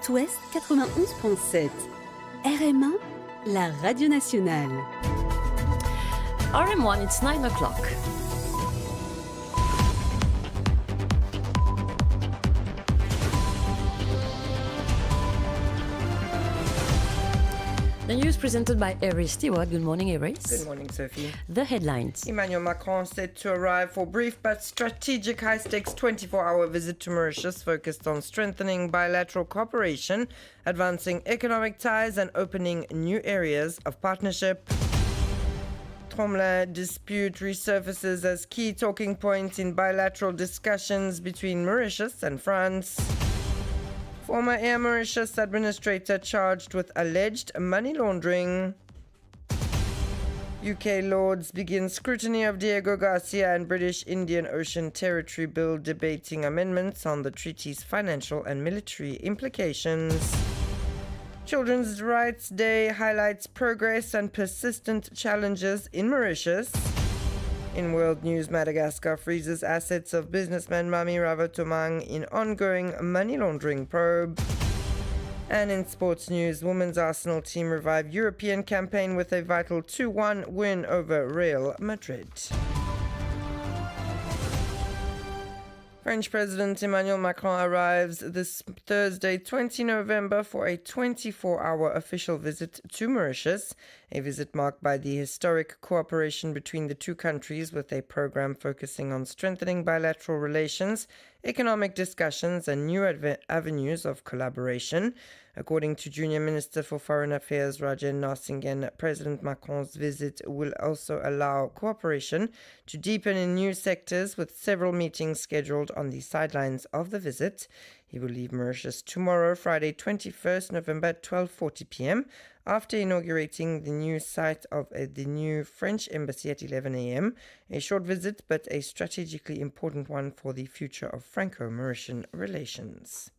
Côte-Ouest 91.7. Rm1, la radio nationale. Rm1, it's 9 o'clock. The news presented by Iris Stewart. Good morning, Iris. Good morning, Sophie. The headlines. Emmanuel Macron set to arrive for brief but strategic high-stakes 24-hour visit to Mauritius focused on strengthening bilateral cooperation, advancing economic ties and opening new areas of partnership. Tromlin dispute resurfaces as key talking point in bilateral discussions between Mauritius and France. Former Air Mauritius administrator charged with alleged money laundering. UK Lords begin scrutiny of Diego Garcia and British Indian Ocean Territory Bill debating amendments on the treaty's financial and military implications. Children's Rights Day highlights progress and persistent challenges in Mauritius. In world news, Madagascar freezes assets of businessman Mami Ravatomang in ongoing money laundering probe. And in sports news, women's Arsenal team revive European campaign with a vital 2-1 win over Real Madrid. French President Emmanuel Macron arrives this Thursday, 20 November, for a 24-hour official visit to Mauritius, a visit marked by the historic cooperation between the two countries with a program focusing on strengthening bilateral relations, economic discussions and new avenues of collaboration. According to Junior Minister for Foreign Affairs Rajen Narsingen, President Macron's visit will also allow cooperation to deepen in new sectors, with several meetings scheduled on the sidelines of the visit. He will leave Mauritius tomorrow, Friday 21st November at 12:40 p.m. after inaugurating the new site of the new French embassy at 11 a.m. A short visit, but a strategically important one for the future of Franco-Mauritian relations.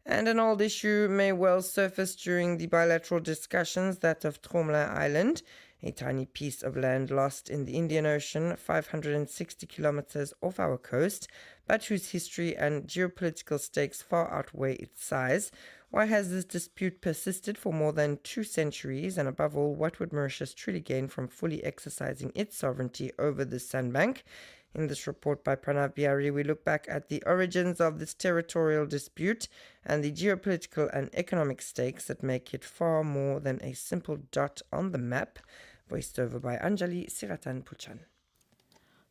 And an old issue may well surface during the bilateral discussions, that of Tromlin Island, a tiny piece of land lost in the Indian Ocean, 560 kilometers off our coast, but whose history and geopolitical stakes far outweigh its size. Why has this dispute persisted for more than 2 centuries? And above all, what would Mauritius truly gain from fully exercising its sovereignty over this sandbank? In this report by Pranav Bihari, we look back at the origins of this territorial dispute and the geopolitical and economic stakes that make it far more than a simple dot on the map. Voiced over by Anjali Siratan-Puchan.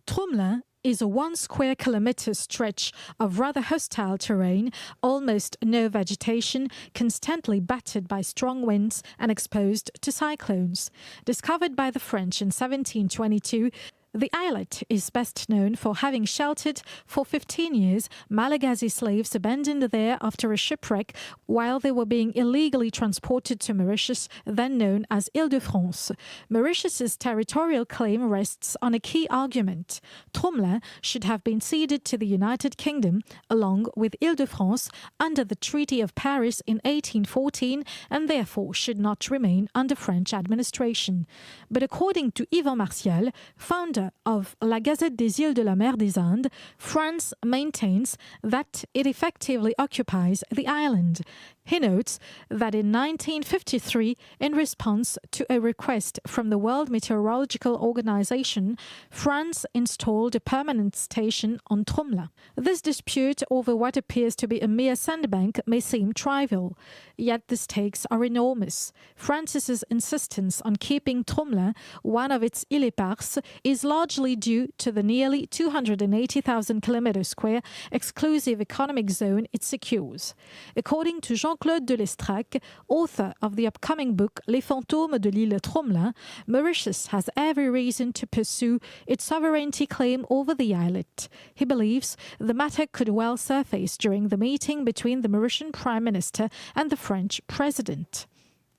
Tromlin is a 1 square kilometre stretch of rather hostile terrain, almost no vegetation, constantly battered by strong winds and exposed to cyclones. Discovered by the French in 1722, the islet is best known for having sheltered for 15 years Malagasy slaves abandoned there after a shipwreck while they were being illegally transported to Mauritius, then known as Île-de-France. Mauritius's territorial claim rests on a key argument. Tromlin should have been ceded to the United Kingdom along with Île-de-France under the Treaty of Paris in 1814 and therefore should not remain under French administration. But according to Yvan Martial, founder of La Gazette des Îles de la Mer des Indes, France maintains that it effectively occupies the island. He notes that in 1953, in response to a request from the World Meteorological Organization, France installed a permanent station on Tromlin. This dispute over what appears to be a mere sandbank may seem trivial, yet the stakes are enormous. France's insistence on keeping Tromlin one of its îles éparses is largely due to the nearly 280,000 km² exclusive economic zone it secures. According to Jean-Claude de Lestrac, author of the upcoming book Les Fantômes de l'île Tromlin, Mauritius has every reason to pursue its sovereignty claim over the islet. He believes the matter could well surface during the meeting between the Mauritian Prime Minister and the French President.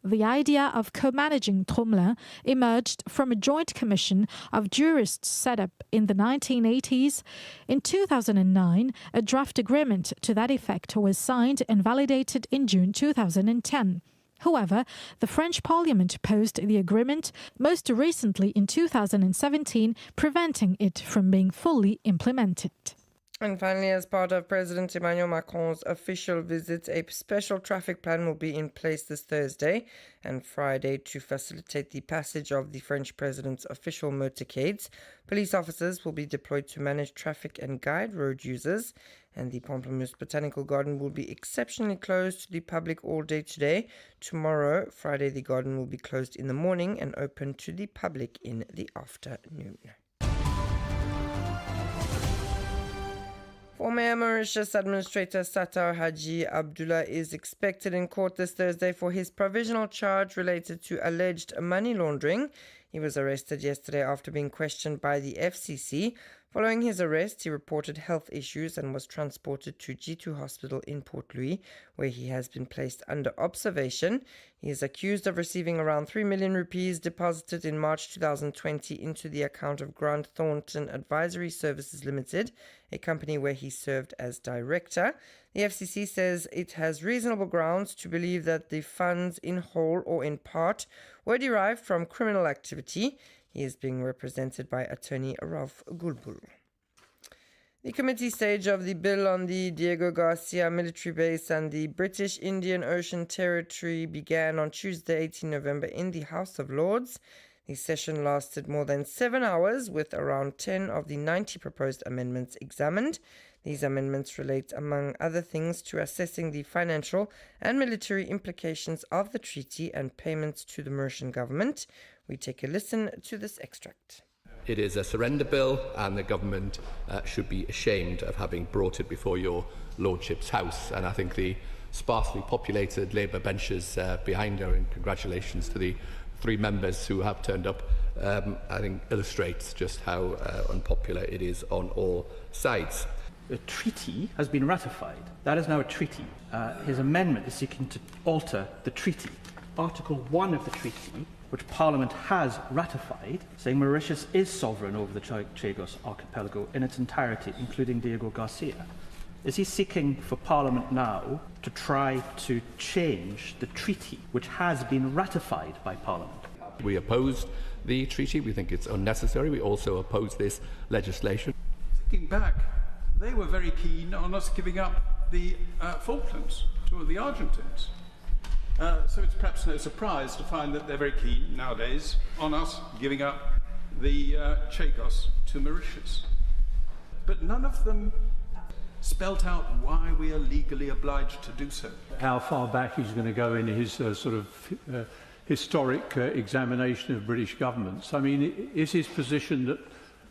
The idea of co-managing Tromlin emerged from a joint commission of jurists set up in the 1980s. In 2009, a draft agreement to that effect was signed and validated in June 2010. However, the French Parliament opposed the agreement, most recently in 2017, preventing it from being fully implemented. And finally, as part of President Emmanuel Macron's official visit, a special traffic plan will be in place this Thursday and Friday to facilitate the passage of the French president's official motorcades. Police officers will be deployed to manage traffic and guide road users. And the Pamplemousse Botanical Garden will be exceptionally closed to the public all day today. Tomorrow, Friday, the garden will be closed in the morning and open to the public in the afternoon. Former Mauritius Administrator Sattar Haji Abdullah is expected in court this Thursday for his provisional charge related to alleged money laundering. He was arrested yesterday after being questioned by the FCC. Following his arrest, he reported health issues and was transported to G2 Hospital in Port Louis, where he has been placed under observation. He is accused of receiving around 3 million rupees deposited in March 2020 into the account of Grant Thornton Advisory Services Limited, a company where he served as director. The FCC says it has reasonable grounds to believe that the funds, in whole or in part, were derived from criminal activity. He is being represented by attorney Rauf Gulbul. The committee stage of the bill on the Diego Garcia military base and the British Indian Ocean Territory began on Tuesday, 18 November, in the House of Lords. The session lasted more than 7 hours, with around 10 of the 90 proposed amendments examined. These amendments relate, among other things, to assessing the financial and military implications of the treaty and payments to the Mauritian government. We take a listen to this extract. It is a surrender bill, and the government should be ashamed of having brought it before your lordship's house. And I think the sparsely populated Labour benches behind her, and congratulations to the 3 members who have turned up, I think illustrates just how unpopular it is on all sides. The treaty has been ratified. That is now a treaty. His amendment is seeking to alter the treaty. Article 1 of the treaty, which Parliament has ratified, saying Mauritius is sovereign over the Chagos archipelago in its entirety, including Diego Garcia. Is he seeking for Parliament now to try to change the treaty, which has been ratified by Parliament? We oppose the treaty. We think it's unnecessary. We also oppose this legislation. Thinking back, they were very keen on us giving up the Falklands to the Argentines. So it's perhaps no surprise to find that they're very keen nowadays on us giving up the Chagos to Mauritius. But none of them spelt out why we are legally obliged to do so. How far back he's going to go in his sort of historic examination of British governments. I mean, is his position that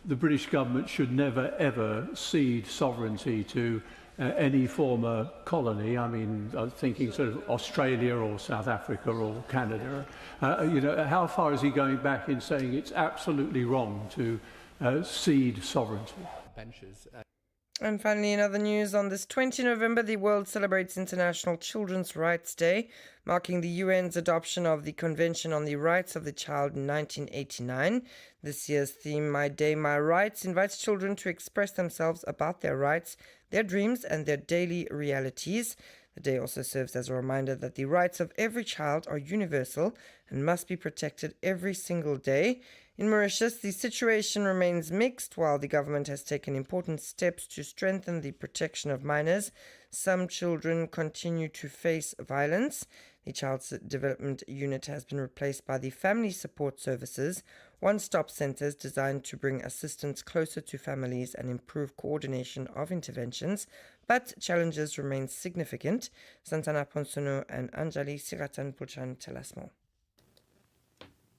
the British government should never ever cede sovereignty to any former colony? I mean, I'm thinking sort of Australia or South Africa or Canada. How far is he going back in saying it's absolutely wrong to cede sovereignty? And finally, in other news, on this 20 November, the world celebrates International Children's Rights Day, marking the UN's adoption of the Convention on the Rights of the Child in 1989. This year's theme, My Day, My Rights, invites children to express themselves about their rights, their dreams, and their daily realities. The day also serves as a reminder that the rights of every child are universal and must be protected every single day. In Mauritius, the situation remains mixed. While the government has taken important steps to strengthen the protection of minors, some children continue to face violence. The Child Development Unit has been replaced by the Family Support Services, one-stop centres designed to bring assistance closer to families and improve coordination of interventions. But challenges remain significant. Santana Ponsono and Anjali Siratan Puchan tell us more.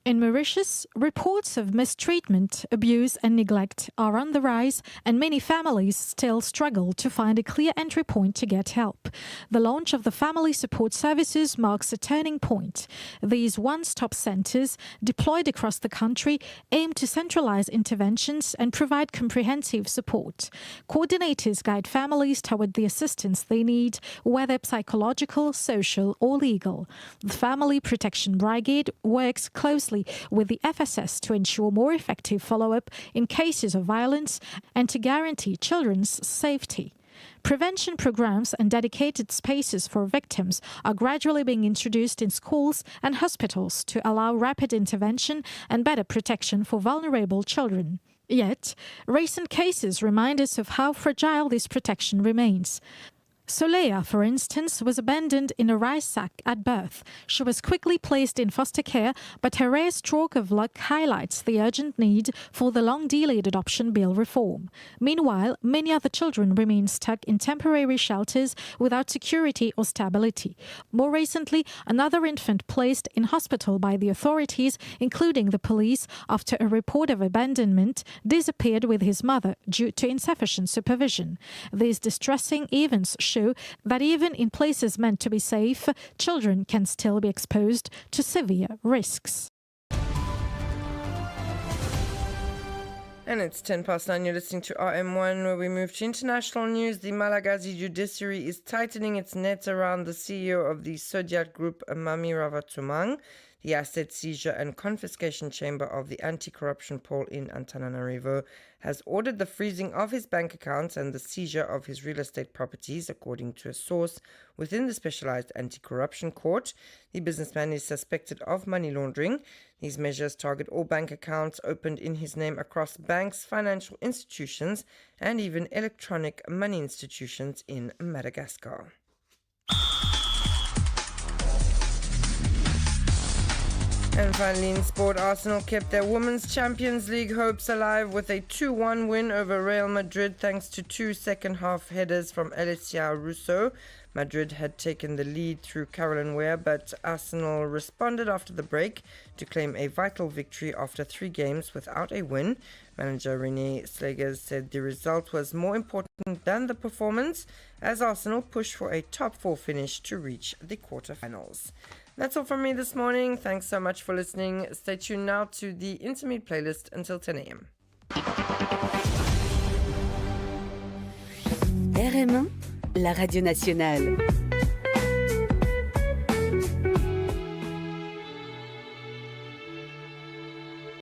In Mauritius, reports of mistreatment, abuse and neglect are on the rise, and many families still struggle to find a clear entry point to get help. The launch of the Family Support Services marks a turning point. These one-stop centres, deployed across the country, aim to centralise interventions and provide comprehensive support. Coordinators guide families toward the assistance they need, whether psychological, social or legal. The Family Protection Brigade works closely with the FSS to ensure more effective follow-up in cases of violence and to guarantee children's safety. Prevention programs and dedicated spaces for victims are gradually being introduced in schools and hospitals to allow rapid intervention and better protection for vulnerable children. Yet, recent cases remind us of how fragile this protection remains. Soleya, for instance, was abandoned in a rice sack at birth. She was quickly placed in foster care, but her rare stroke of luck highlights the urgent need for the long-delayed adoption bill reform. Meanwhile, many other children remain stuck in temporary shelters without security or stability. More recently, another infant placed in hospital by the authorities, including the police, after a report of abandonment, disappeared with his mother due to insufficient supervision. These distressing events show that even in places meant to be safe, children can still be exposed to severe risks. And it's 9:10. You're listening to RM1, where we move to international news. The Malagasy judiciary is tightening its net around the CEO of the Sodiat Group, Mami Ravatumang. The asset seizure and confiscation chamber of the anti-corruption pole in Antananarivo has ordered the freezing of his bank accounts and the seizure of his real estate properties, according to a source within the specialized anti-corruption court. The businessman is suspected of money laundering. These measures target all bank accounts opened in his name across banks, financial institutions, and even electronic money institutions in Madagascar. And finally in sport, Arsenal kept their Women's Champions League hopes alive with a 2-1 win over Real Madrid thanks to 2 second-half headers from Alessia Russo. Madrid had taken the lead through Caroline Weir, but Arsenal responded after the break to claim a vital victory after 3 games without a win. Manager René Slegers said the result was more important than the performance as Arsenal pushed for a top 4 finish to reach the quarterfinals. That's all from me this morning. Thanks so much for listening. Stay tuned now to the Intermediate playlist until 10 a.m. RM1, la radio nationale.